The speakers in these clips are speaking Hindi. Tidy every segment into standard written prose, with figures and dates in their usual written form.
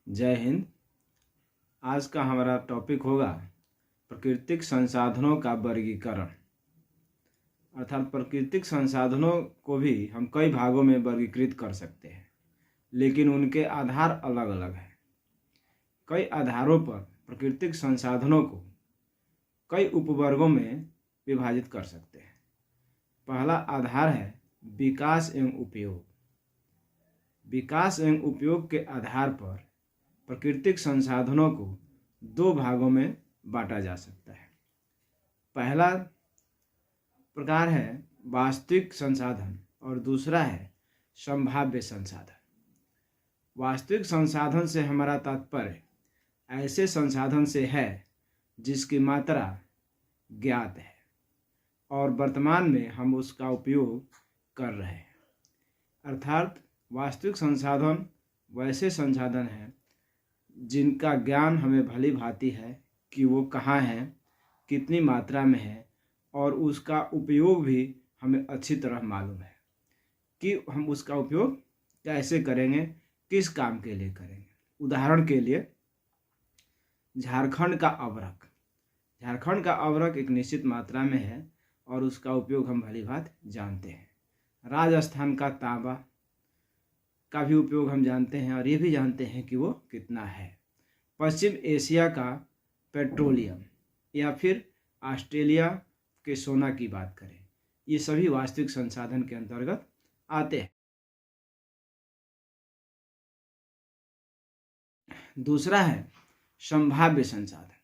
जय हिंद। आज का हमारा टॉपिक होगा प्राकृतिक संसाधनों का वर्गीकरण। अर्थात प्राकृतिक संसाधनों को भी हम कई भागों में वर्गीकृत कर सकते हैं, लेकिन उनके आधार अलग अलग हैं। कई आधारों पर प्राकृतिक संसाधनों को कई उपवर्गों में विभाजित कर सकते हैं। पहला आधार है विकास एवं उपयोग। विकास एवं उपयोग के आधार पर प्राकृतिक संसाधनों को दो भागों में बांटा जा सकता है। पहला प्रकार है वास्तविक संसाधन और दूसरा है संभाव्य संसाधन। वास्तविक संसाधन से हमारा तात्पर्य ऐसे संसाधन से है जिसकी मात्रा ज्ञात है और वर्तमान में हम उसका उपयोग कर रहे हैं। अर्थात वास्तविक संसाधन वैसे संसाधन हैं जिनका ज्ञान हमें भली भांति है कि वो कहाँ है, कितनी मात्रा में है, और उसका उपयोग भी हमें अच्छी तरह मालूम है कि हम उसका उपयोग कैसे करेंगे, किस काम के लिए करेंगे। उदाहरण के लिए झारखंड का अवरक एक निश्चित मात्रा में है और उसका उपयोग हम भली भांति जानते हैं। राजस्थान का तांबा का भी उपयोग हम जानते हैं और ये भी जानते हैं कि वो कितना है। पश्चिम एशिया का पेट्रोलियम या फिर ऑस्ट्रेलिया के सोना की बात करें, ये सभी वास्तविक संसाधन के अंतर्गत आते हैं। दूसरा है संभाव्य संसाधन।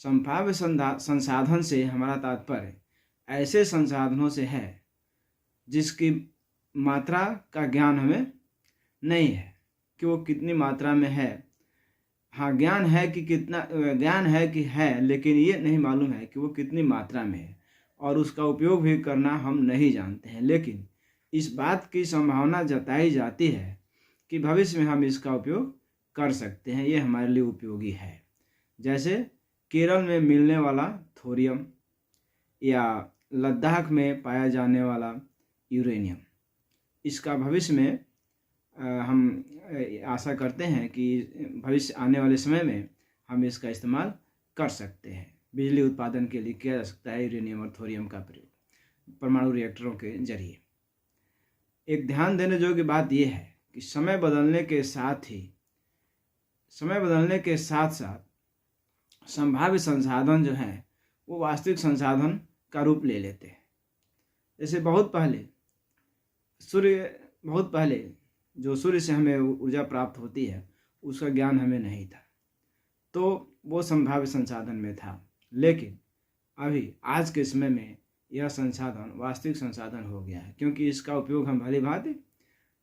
संभाव्य संसाधन से हमारा तात्पर्य ऐसे संसाधनों से है जिसकी मात्रा का ज्ञान हमें नहीं है कि वो कितनी मात्रा में है। हाँ, ज्ञान है कि है, लेकिन ये नहीं मालूम है कि वो कितनी मात्रा में है और उसका उपयोग भी करना हम नहीं जानते हैं। लेकिन इस बात की संभावना जताई जाती है कि भविष्य में हम इसका उपयोग कर सकते हैं, ये हमारे लिए उपयोगी है। जैसे केरल में मिलने वाला थोरियम या लद्दाख में पाया जाने वाला यूरेनियम, इसका भविष्य में हम आशा करते हैं कि भविष्य आने वाले समय में हम इसका इस्तेमाल कर सकते हैं। बिजली उत्पादन के लिए किया जा सकता है यूरेनियम और थोरियम का प्रयोग परमाणु रिएक्टरों के जरिए। एक ध्यान देने योग्य बात यह है कि समय बदलने के साथ साथ संभाव्य संसाधन जो हैं वो वास्तविक संसाधन का रूप ले लेते हैं। जैसे बहुत पहले जो सूर्य से हमें ऊर्जा प्राप्त होती है उसका ज्ञान हमें नहीं था, तो वो संभाव्य संसाधन में था। लेकिन अभी आज के समय में यह संसाधन वास्तविक संसाधन हो गया है, क्योंकि इसका उपयोग हम भली भांति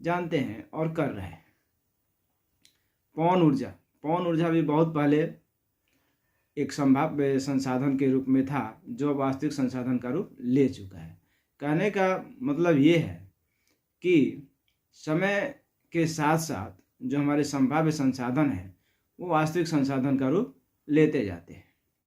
जानते हैं और कर रहे हैं। पवन ऊर्जा भी बहुत पहले एक संभाव्य संसाधन के रूप में था जो वास्तविक संसाधन का रूप ले चुका है। कहने का मतलब ये है कि समय के साथ साथ जो हमारे संभाव्य संसाधन हैं वो वास्तविक संसाधन का रूप लेते जाते हैं।